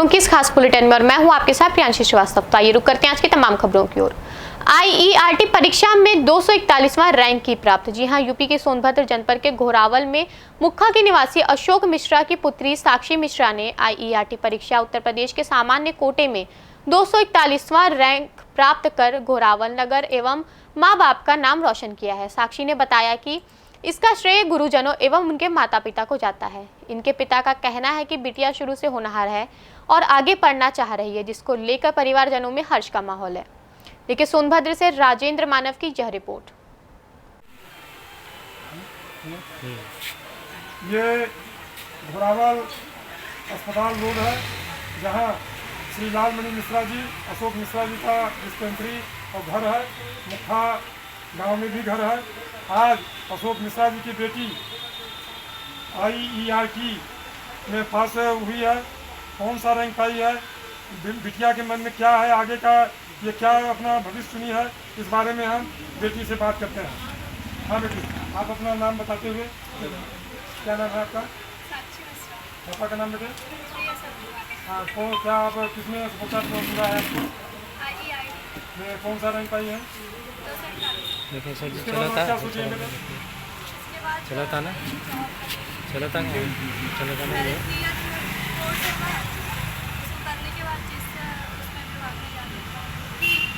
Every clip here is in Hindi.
की इस खास बुलेटिन में और मैं हूं आपके साथ प्रियांशी श्रीवास्तव। तो आइए रुक करते हैं आज की तमाम खबरों की ओर। आईईआरटी परीक्षा में 241वां रैंक की प्राप्त। जी हां, यूपी के सोनभद्र जनपद के घोरावल में मुक्खा के निवासी अशोक मिश्रा की पुत्री साक्षी मिश्रा ने आईईआरटी परीक्षा उत्तर प्रदेश के सामान्य कोटे में 241वां रैंक प्राप्त कर घोरावल नगर एवं माँ बाप का नाम रोशन किया है। साक्षी ने बताया कि इसका श्रेय गुरुजनों एवं उनके माता पिता को जाता है। इनके पिता का कहना है कि बिटिया शुरू से होनहार है और आगे पढ़ना चाह रही है, जिसको लेकर परिवारजनों में हर्ष का माहौल है। देखिए सोनभद्र से राजेंद्र मानव की यह रिपोर्ट। ये घोरावल अस्पताल रोड है, जहाँ श्री लालमणि मिश्रा जी, अशोक मिश्रा जी का डिस्पेंसरी और घर है। मुक्खा गांव में भी घर है। आज अशोक मिश्रा जी की बेटी आईईआरटी में पास हुई है। कौन सा रैंक पाई है, बिटिया के मन में क्या है, आगे का ये क्या अपना भविष्य चुनी है, इस बारे में हम बेटी से बात करते हैं। हाँ बेटी, आप अपना नाम बताते हुए। क्या नाम है आपका? पापा का नाम बेटे? हाँ, तो क्या आप किसमें सोचा मिला है आपको? में कौन सा रैंक पाई है? देखिए सर जी, इसके बाद चला क्या था सोचेंगे बेटे? चला था ना चला था ना ये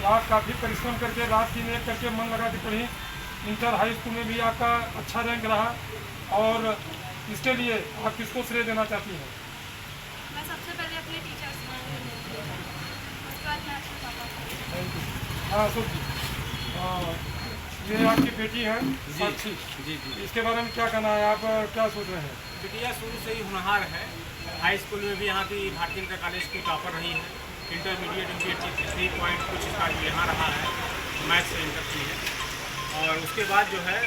तो आप काफ़ी परिश्रम करके रात दिन एक करके मन लगा के पढ़ी। इंटर हाई स्कूल में भी आपका अच्छा रैंक रहा, और इसके लिए आप किसको श्रेय देना चाहती हैं? मैं सबसे पहले अपने टीचर्स को, उसके बाद मैं अपने पापा को। Thank you. हाँ अशोक जी, ये आपकी बेटी है साक्षी जी जी। इसके बारे में क्या कहना है, आप क्या सोच रहे हैं? बिटिया शुरू से ही होनहार है। हाई स्कूल में भी यहाँ की भारतीय इंटर कॉलेज की टॉपर रही है। इंटरमीडिएट इनकी 3 पॉइंट कुछ इसका यहाँ रहा है, मैथ्स से इंटर की है। और उसके बाद जो है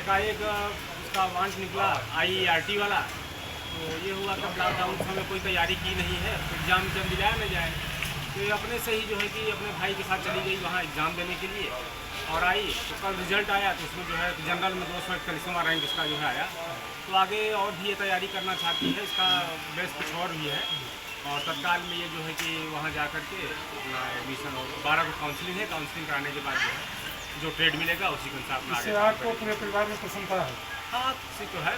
एकाएक उसका वांट निकला आईईआरटी वाला। तो ये हुआ कि लॉकडाउन में कोई तैयारी की नहीं है, एग्ज़ाम जब दिलाया न जाए, तो ये अपने से ही जो है कि अपने भाई के साथ चली गई वहाँ एग्ज़ाम देने के लिए, और आई तो कल रिजल्ट आया तो उसमें जो है जनरल में 241वां रैंक इसका जो है आया। तो आगे और भी ये तैयारी करना चाहती है, इसका बेस कुछ और भी है। और तत्काल में ये जो है कि वहाँ जा कर के अपना एडमिशन, और 12 को काउंसलिंग है, काउंसलिंग कराने के बाद जो है जो ट्रेड मिलेगा उसी के अनुसार अपना इससे आपको पूरे परिवार में प्रसन्नता है? हाँ इसी तो है।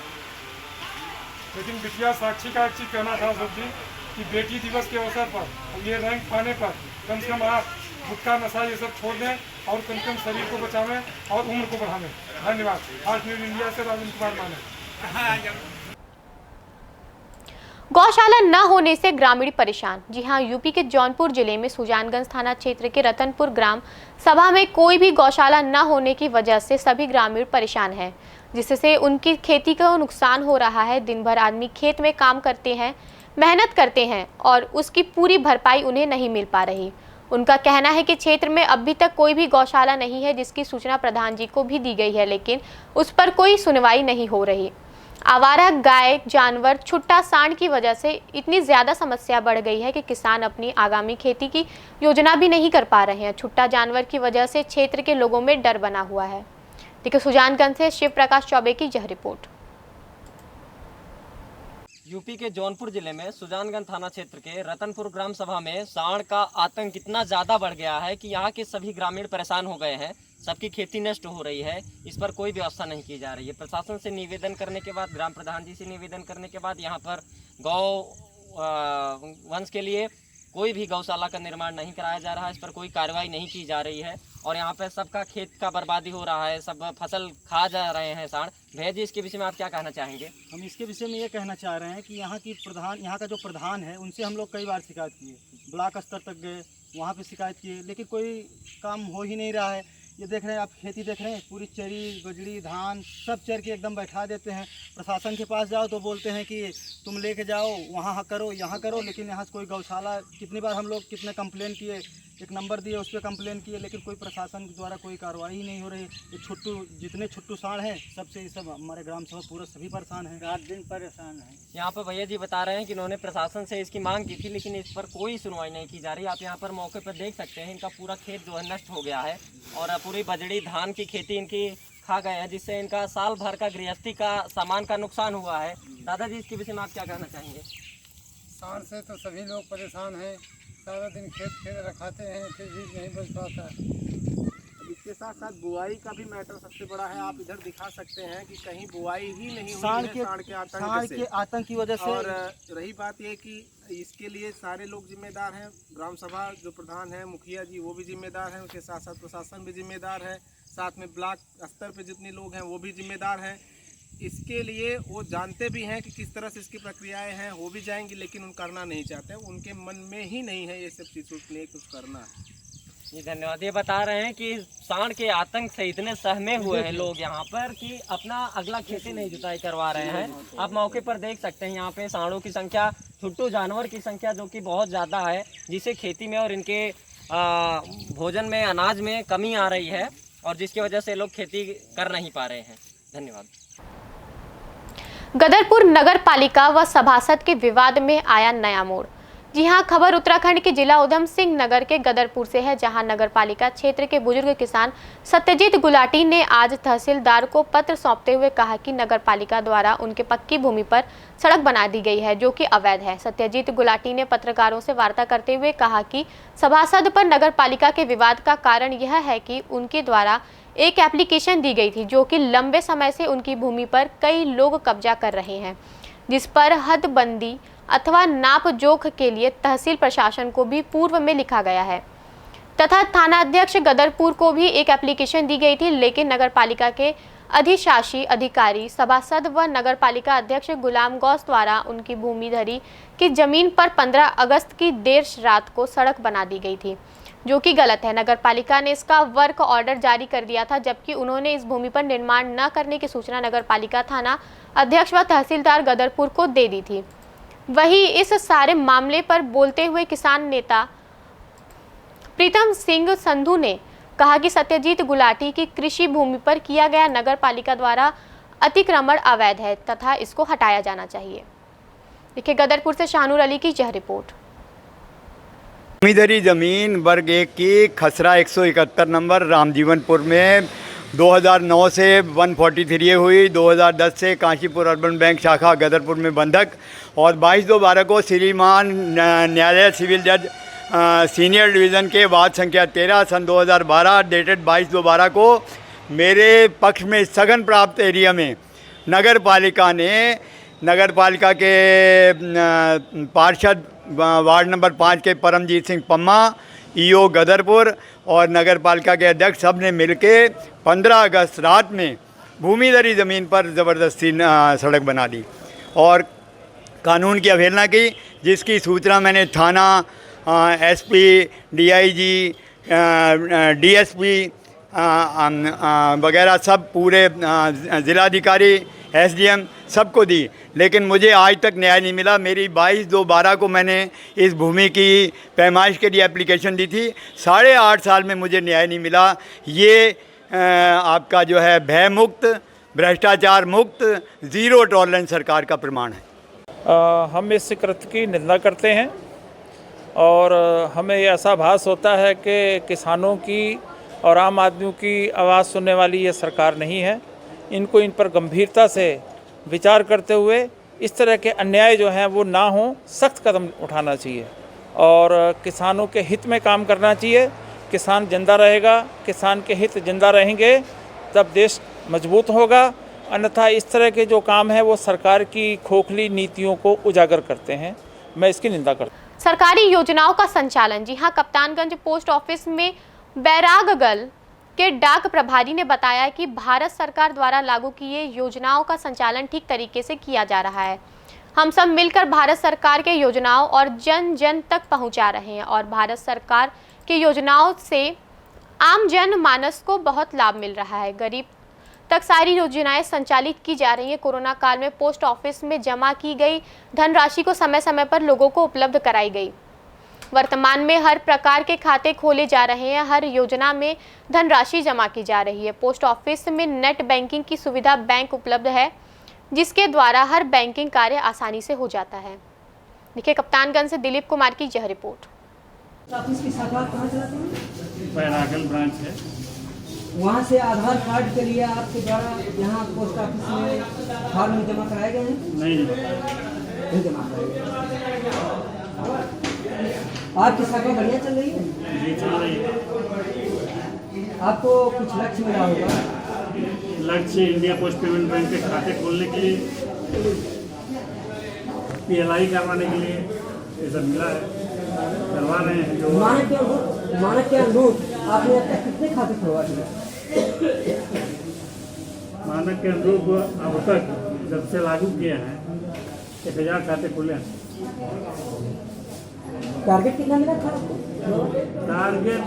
लेकिन बिटिया साक्षी का एक चीज़ कहना था अशोक जी कि बेटी दिवस के अवसर पर ये रैंक पाने पर कम से कम आप गुटखा नशा ये सब छोड़ दें और कम से कम शरीर को बचावें और उम्र को बढ़ावें। धन्यवाद। फास्ट न्यूज इंडिया से राजेंद्र कुमार माने। गौशाला न होने से ग्रामीण परेशान। जी हां, यूपी के जौनपुर जिले में सुजानगंज थाना क्षेत्र के रतनपुर ग्राम सभा में कोई भी गौशाला न होने की वजह से सभी ग्रामीण परेशान हैं, जिससे उनकी खेती को नुकसान हो रहा है। दिन भर आदमी खेत में काम करते हैं, मेहनत करते हैं और उसकी पूरी भरपाई उन्हें नहीं मिल पा रही। उनका कहना है कि क्षेत्र में अभी तक कोई भी गौशाला नहीं है, जिसकी सूचना प्रधान जी को भी दी गई है, लेकिन उस पर कोई सुनवाई नहीं हो रही। आवारा गाय, जानवर, छुट्टा सांड की वजह से इतनी ज़्यादा समस्या बढ़ गई है कि किसान अपनी आगामी खेती की योजना भी नहीं कर पा रहे हैं। छुट्टा जानवर की वजह से क्षेत्र के लोगों में डर बना हुआ है। देखिए सुजानगंज से शिव प्रकाश चौबे की यह रिपोर्ट। यूपी के जौनपुर जिले में सुजानगंज थाना क्षेत्र के रतनपुर ग्राम सभा में सांड का आतंक इतना ज़्यादा बढ़ गया है कि यहाँ के सभी ग्रामीण परेशान हो गए हैं। सबकी खेती नष्ट हो रही है, इस पर कोई व्यवस्था नहीं की जा रही है। प्रशासन से निवेदन करने के बाद, ग्राम प्रधान जी से निवेदन करने के बाद यहाँ पर गौ वंश के लिए कोई भी गौशाला का निर्माण नहीं कराया जा रहा है। इस पर कोई कार्रवाई नहीं की जा रही है और यहाँ पर सबका खेत का बर्बादी हो रहा है, सब फसल खा जा रहे हैं सांड। भैया जी, इसके विषय में आप क्या कहना चाहेंगे? हम इसके विषय में ये कहना चाह रहे हैं कि यहाँ का जो प्रधान है उनसे हम लोग कई बार शिकायत किए, ब्लॉक स्तर तक गए, वहाँ पे शिकायत किए, लेकिन कोई काम हो ही नहीं रहा है। ये देख रहे हैं आप, खेती देख रहे हैं, पूरी चरी बजड़ी धान सब चर के एकदम बैठा देते हैं। प्रशासन के पास जाओ तो बोलते हैं कि तुम लेके जाओ, वहाँ करो यहाँ करो, लेकिन यहाँ से कोई गौशाला, कितनी बार हम लोग कितने कंप्लेन किए, एक नंबर दिए उस पर कंप्लेन किए, लेकिन कोई प्रशासन द्वारा कोई कार्रवाई ही नहीं हो रही। ये छुट्टू, जितने छुट्टू सांड हैं सबसे ये सब हमारे ग्राम सभा पूरा सभी परेशान हैं, रात दिन परेशान हैं। यहाँ पर भैया जी बता रहे हैं कि उन्होंने प्रशासन से इसकी मांग की थी, लेकिन इस पर कोई सुनवाई नहीं की जा रही। आप यहाँ पर मौके पर देख सकते हैं, इनका पूरा खेत जो है नष्ट हो गया है और पूरी बजड़ी धान की खेती इनकी खा गए हैं, जिससे इनका साल भर का गृहस्थी का सामान का नुकसान हुआ है। दादाजी, इसके विषय में आप क्या कहना चाहेंगे? सांड से तो सभी लोग परेशान हैं। सारा दिन खेत रखाते हैं, फिर भी नहीं बच पाता। इसके साथ साथ बुआई का भी मैटर सबसे बड़ा है। आप इधर दिखा सकते हैं कि कहीं बुआई ही नहीं हुई सांड है के आतंक की वजह से। और रही बात ये कि इसके लिए सारे लोग जिम्मेदार हैं। ग्राम सभा जो प्रधान है, मुखिया जी, वो भी जिम्मेदार हैं। उसके साथ साथ प्रशासन भी जिम्मेदार है। साथ में ब्लॉक स्तर पे जितने लोग हैं वो भी जिम्मेदार हैं। इसके लिए वो जानते भी हैं कि किस तरह से इसकी प्रक्रियाएं हैं, हो भी जाएंगी, लेकिन उन करना नहीं चाहते। उनके मन में ही नहीं है ये सब चीज़ों के लिए कुछ करना। जी धन्यवाद। ये बता रहे हैं कि सांड के आतंक से इतने सहमे हुए हैं लोग यहाँ पर कि अपना अगला खेती नहीं जुताई करवा रहे हैं। आप मौके पर देख सकते हैं यहाँ पे सांडों की संख्या, छुट्टू जानवर की संख्या जो कि बहुत ज़्यादा है, जिससे खेती में और इनके भोजन में, अनाज में कमी आ रही है और जिसकी वजह से लोग खेती कर नहीं पा रहे हैं। धन्यवाद। गदरपुर नगर पालिका व सभासद के विवाद में आया नया मोड़। जी हां, खबर उत्तराखंड के जिला उधम सिंह नगर के गदरपुर से है, जहां नगर पालिका क्षेत्र के बुजुर्ग किसान सत्यजीत गुलाटी ने आज तहसीलदार को पत्र सौंपते हुए कहा कि नगर पालिका द्वारा उनके पक्की भूमि पर सड़क बना दी गई है जो कि अवैध है। सत्यजीत गुलाटी ने पत्रकारों से वार्ता करते हुए कहा कि सभासद पर नगर पालिका के विवाद का कारण यह है कि उनके द्वारा एक एप्लीकेशन दी गई थी जो कि लंबे समय से उनकी भूमि पर कई लोग कब्जा कर रहे हैं, जिस पर हदबंदी अथवा नाप जोख के लिए तहसील प्रशासन को भी पूर्व में लिखा गया है तथा थाना अध्यक्ष गदरपुर को भी एक एप्लीकेशन दी गई थी, लेकिन नगर पालिका के अधिशासी अधिकारी, सभासद व नगर पालिका अध्यक्ष गुलाम गौस द्वारा उनकी भूमिधरी की जमीन पर 15 अगस्त की देर रात को सड़क बना दी गई थी, जो कि गलत है। नगर पालिका ने इसका वर्क ऑर्डर जारी कर दिया था, जबकि उन्होंने इस भूमि पर निर्माण न करने की सूचना नगर पालिका थाना अध्यक्ष व तहसीलदार गदरपुर को दे दी थी। वहीं इस सारे मामले पर बोलते हुए किसान नेता प्रीतम सिंह संधू ने कहा कि सत्यजीत गुलाटी की कृषि भूमि पर किया गया नगर पालिका द्वारा अतिक्रमण अवैध है तथा इसको हटाया जाना चाहिए। देखिए गदरपुर से शाहनूर अली की यह रिपोर्ट। भूमिधरी जमीन वर्ग 1 की खसरा 171 नंबर रामजीवनपुर में 2009 से 143 हुई, 2010 से काशीपुर अर्बन बैंक शाखा गदरपुर में बंधक और 22/2/12 को श्रीमान न्यायालय सिविल जज सीनियर डिवीज़न के वाद संख्या 13 सन 2012 डेटेड 22/2/12 को मेरे पक्ष में स्थगन प्राप्त एरिया में नगर पालिका के पार्षद वार्ड नंबर 5 के परमजीत सिंह पम्मा, ईओ गदरपुर और नगर पालिका के अध्यक्ष सब ने मिलके 15 अगस्त रात में भूमिधरी ज़मीन पर ज़बरदस्ती सड़क बना दी और कानून की अवहेलना की, जिसकी सूचना मैंने थाना, एसपी, डीआईजी, डीएसपी वगैरह सब पूरे ज़िलाधिकारी, एसडीएम सबको दी, लेकिन मुझे आज तक न्याय नहीं मिला। मेरी 22/2/12 को मैंने इस भूमि की पैमाइश के लिए एप्लीकेशन दी थी, 8.5 साल में मुझे न्याय नहीं मिला। ये आपका जो है भय मुक्त, भ्रष्टाचार मुक्त, ज़ीरो टॉलरेंस सरकार का प्रमाण है। हम इस कृत्य की निंदा करते हैं और हमें ये ऐसा आभास होता है कि किसानों की और आम आदमियों की आवाज़ सुनने वाली ये सरकार नहीं है। इनको इन पर गंभीरता से विचार करते हुए इस तरह के अन्याय जो हैं वो ना हों, सख्त कदम उठाना चाहिए और किसानों के हित में काम करना चाहिए। किसान जिंदा रहेगा, किसान के हित जिंदा रहेंगे तब देश मजबूत होगा, अन्यथा इस तरह के जो काम है वो सरकार की खोखली नीतियों को उजागर करते हैं। मैं इसकी निंदा करता हूँ। सरकारी योजनाओं का संचालन। जी हां, कप्तानगंज पोस्ट ऑफिस में बैरागगल के डाक प्रभारी ने बताया कि भारत सरकार द्वारा लागू किए योजनाओं का संचालन ठीक तरीके से किया जा रहा है। हम सब मिलकर भारत सरकार के योजनाओं और जन जन तक पहुंचा रहे हैं और भारत सरकार की योजनाओं से आम जन मानस को बहुत लाभ मिल रहा है। गरीब तक सारी योजनाएं संचालित की जा रही है। कोरोना काल में पोस्ट ऑफिस में जमा की गई धनराशि को समय समय पर लोगों को उपलब्ध कराई गई। वर्तमान में हर प्रकार के खाते खोले जा रहे हैं, हर योजना में धनराशि जमा की जा रही है। पोस्ट ऑफिस में नेट बैंकिंग की सुविधा बैंक उपलब्ध है, जिसके द्वारा हर बैंकिंग कार्य आसानी से हो जाता है। देखिए कप्तानगंज से दिलीप कुमार की यह रिपोर्ट। ऑफिस की शाखा कहाँ चलाते हैं? बैरागल ब्रांच है। वहाँ से आधार कार्ड के लिए आपके द्वारा यहाँ पोस्ट ऑफिस में फॉर्म जमा कराए गए हैं? नहीं जमा कराए गए। आपकी शाखा बढ़िया चल रही है? जी चल रही है। आपको कुछ लक्ष्य मिला होगा? लक्ष्य इंडिया पोस्ट पेमेंट बैंक के खाते खोलने के लिए, PLI करवाने के लिए ये सब मिला है, करवा रहे हैं। जो मानक के अनुरूप आपने अब तक कितने खाते खुलवा दिए? मानक के अनुरूप अब तक जब से लागू किए हैं 1000 खाते खुले हैं। टारगेट कितना मिला था आपको? टारगेट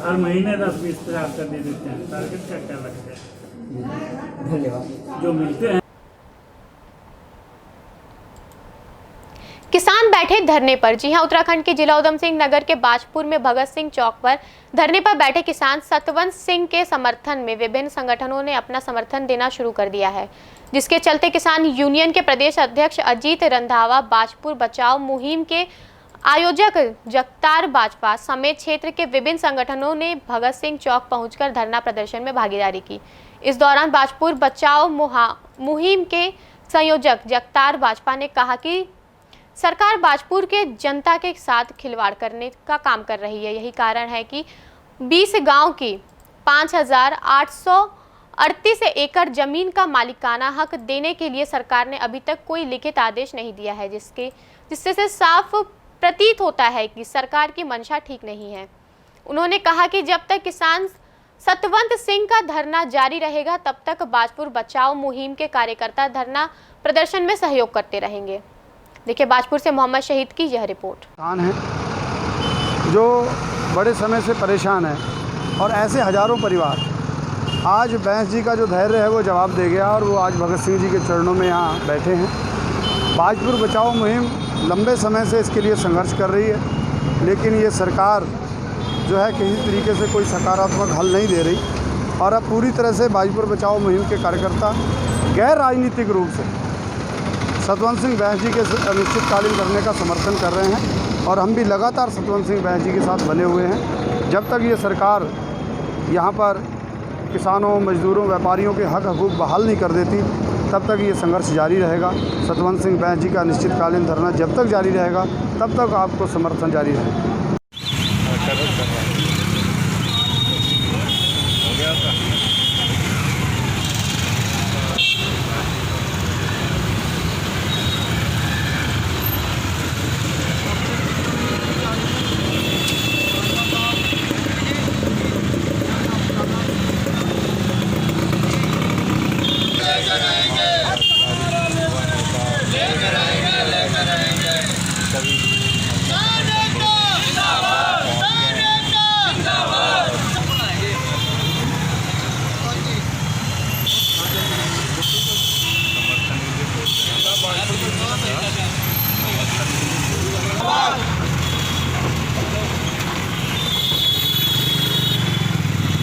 हर महीने 10-20,000 कर दे देते हैं। टारगेट का क्या रखते हैं? धन्यवाद। जो मिलते हैं। किसान बैठे धरने पर। जी हां, उत्तराखंड के जिला उधम सिंह नगर के बाजपुर में भगत सिंह चौक पर धरने पर बैठे किसान सतवंत सिंह के समर्थन में विभिन्न संगठनों ने अपना समर्थन देना शुरू कर दिया है, जिसके चलते किसान यूनियन के प्रदेश अध्यक्ष अजीत रंधावा, बाजपुर बचाओ मुहिम के आयोजक जगतार बाजपा समेत क्षेत्र के विभिन्न संगठनों ने भगत सिंह चौक पहुंचकर धरना प्रदर्शन में भागीदारी की। इस दौरान बाजपुर बचाओ मुहिम के संयोजक जगतार बाजपा ने कहा कि सरकार बाजपुर के जनता के साथ खिलवाड़ करने का काम कर रही है। यही कारण है कि 20 गांव की 5,838 एकड़ जमीन का मालिकाना हक देने के लिए सरकार ने अभी तक कोई लिखित आदेश नहीं दिया है, जिससे से साफ प्रतीत होता है कि सरकार की मंशा ठीक नहीं है। उन्होंने कहा कि जब तक किसान सतवंत सिंह का धरना जारी रहेगा, तब तक बाजपुर बचाओ मुहिम के कार्यकर्ता धरना प्रदर्शन में सहयोग करते रहेंगे। देखिए बाजपुर से मोहम्मद शहीद की यह रिपोर्ट। किसान हैं जो बड़े समय से परेशान हैं और ऐसे हजारों परिवार, आज बैंस जी का जो धैर्य है वो जवाब दे गया और वो आज भगत सिंह जी के चरणों में यहाँ बैठे हैं। बाजपुर बचाओ मुहिम लंबे समय से इसके लिए संघर्ष कर रही है, लेकिन ये सरकार जो है किसी तरीके से कोई सकारात्मक हल नहीं दे रही और अब पूरी तरह से बाजपुर बचाओ मुहिम के कार्यकर्ता गैर राजनीतिक रूप से सतवंत सिंह बैंस जी के अनिश्चितकालीन धरने का समर्थन कर रहे हैं और हम भी लगातार सतवंत सिंह बैंस जी के साथ बने हुए हैं। जब तक ये सरकार यहाँ पर किसानों, मजदूरों, व्यापारियों के हक हकूक़ बहाल नहीं कर देती, तब तक ये संघर्ष जारी रहेगा। सतवंत सिंह बैंस जी का अनिश्चितकालीन धरना जब तक जारी रहेगा, तब तक आपको समर्थन जारी रहेगा।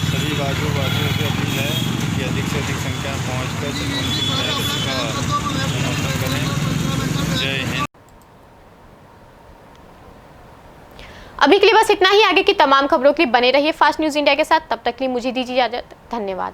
सभी बाजूवासियों से अपील है कि अधिक से अधिक संख्या में पहुँचकर सतवंत सिंह बैंस का समर्थन करें। जय हिंद। अभी के लिए बस इतना ही। आगे की तमाम खबरों के लिए बने रहिए फास्ट न्यूज़ इंडिया के साथ। तब तक के लिए मुझे दीजिए इजाजत। धन्यवाद।